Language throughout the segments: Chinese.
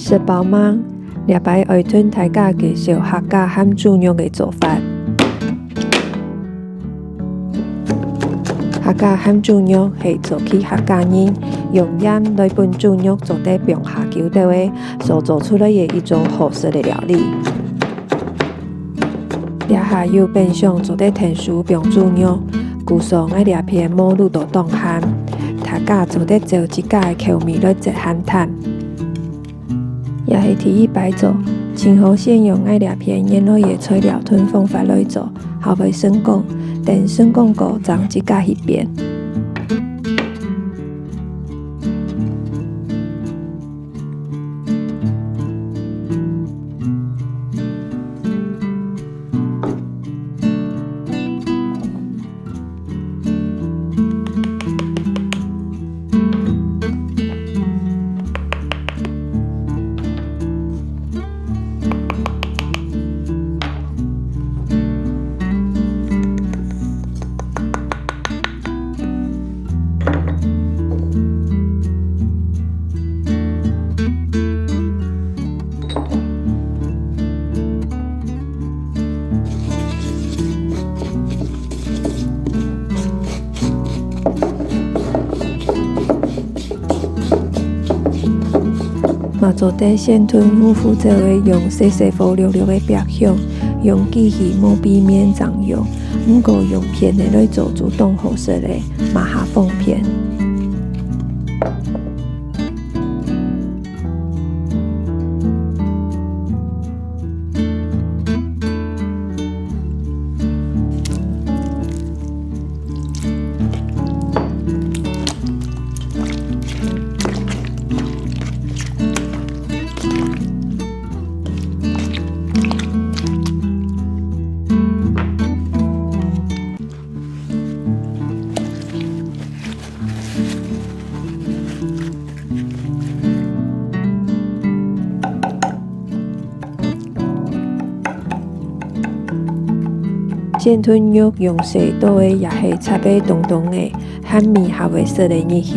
食饱吗？礼拜爱吞大家介绍客家和猪肉的做法。客家和猪肉是早期客家人用盐来拌猪肉做得上下酒调的所做出来的一种好食的料理。抓下油边上做得天酥饼猪肉，旧上爱抓片毛卤豆当咸，大家做得照自家的口味来做咸淡。也是提议摆做，前后先用爱抓片腌落野菜料吞方法来做，后尾升降，等升降过将自家一边。嘛做得先吞夫负责的用细细糊溜溜的白香，用机器无避免脏用，不过用片的来做主动好食的麻下凤片。煎豚肉用细刀的也是插得动动的，咸味还会摄得入去。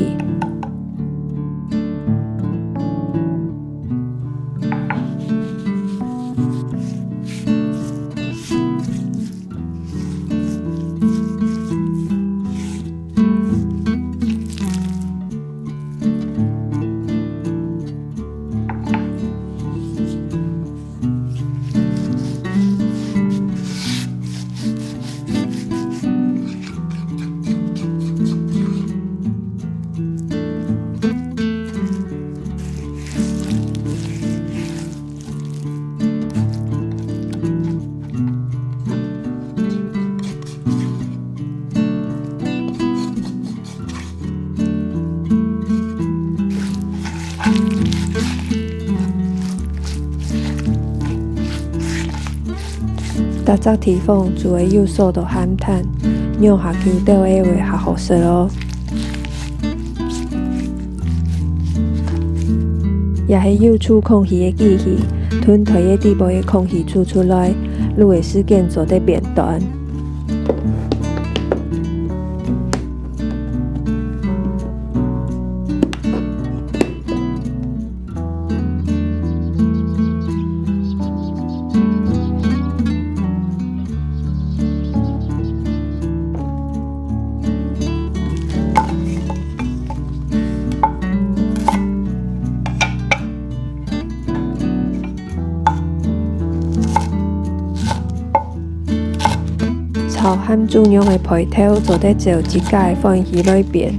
搭只地方就会有速度咸淡，肉下球调的话较好食咯。也是有出空气的机器，吞退的底部的空气出来，愈会时间做得变短。炒和猪肉的配套做得照自家的欢喜来变。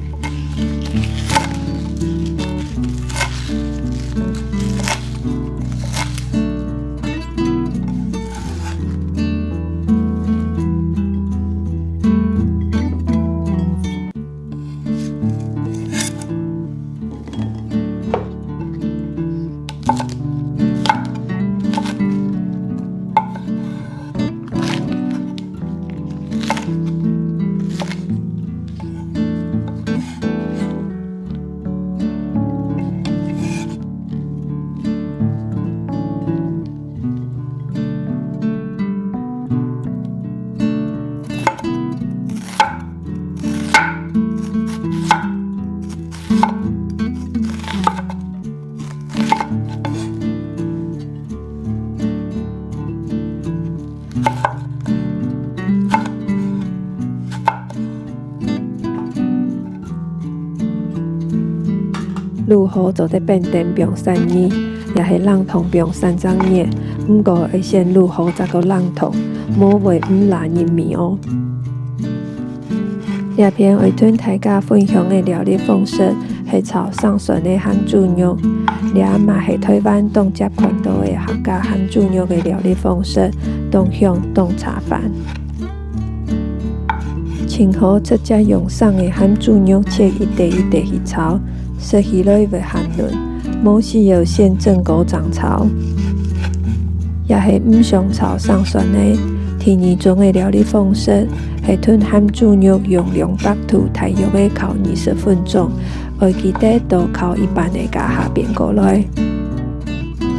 愈好做得变成不用3年，也是冷冻不用3张年，不过会先愈好再个冷冻，莫为唔辣入面哦。叶片为吞大家分享的料理方式是炒上笋的咸猪肉，也嘛是台湾当接看到的客家咸猪肉的料理方式，当香当茶饭。清好直接用送的咸猪肉切一块一块去炒，食起来袂咸嫩，无需要先蒸锅掌炒，也是唔常炒上笋的。第二种的料理方式是吞咸猪肉用200度大约的烤20分钟，外记得都烤一半的加下变过来。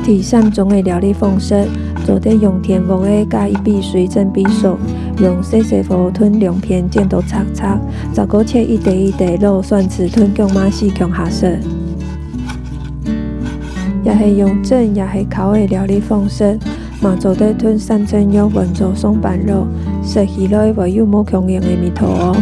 第三种的料理方式，做得用天幕的加一比水蒸比数，用细细火吞2片剪刀叉叉，再个切一块一块肉蒜豉吞姜麻丝姜下色。也是用蒸也是烤的料理方式。嘛做得吞3层肉混做松板肉，食起来袂有无强硬的味道哦。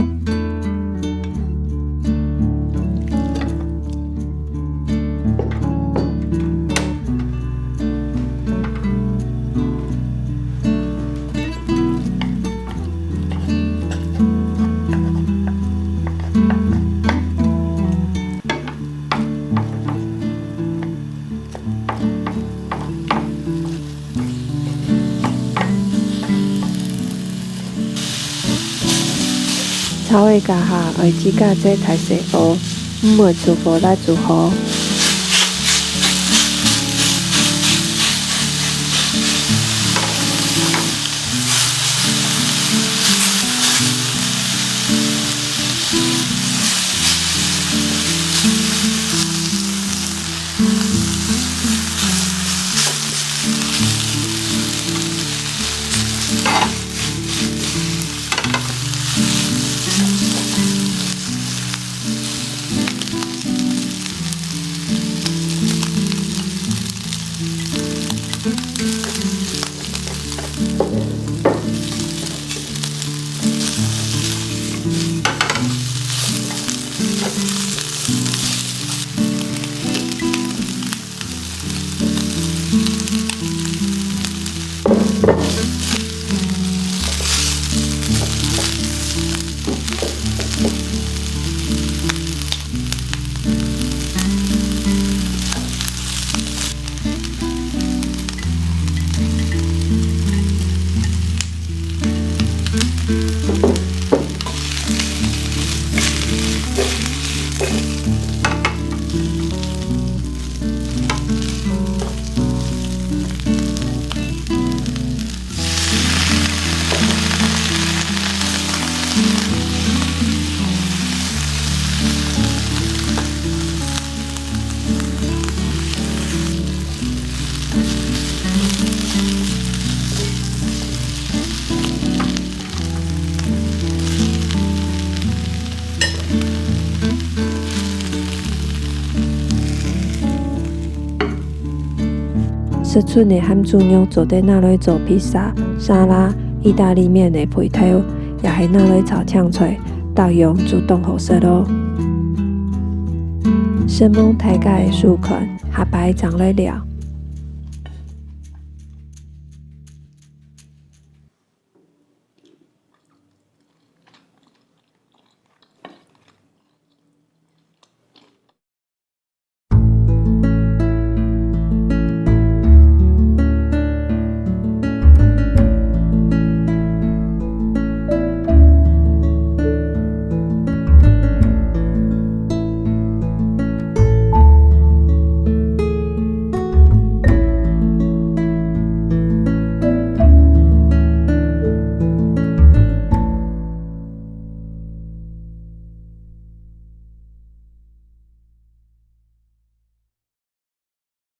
炒的家下会指甲这太细糊，唔会出火来煮好。食出的咸猪肉做得拿来做披萨、沙拉、意大利面的配套，也是拿来炒香菜，当用煮冻好食咯。希望大家的收看，下摆将来聊。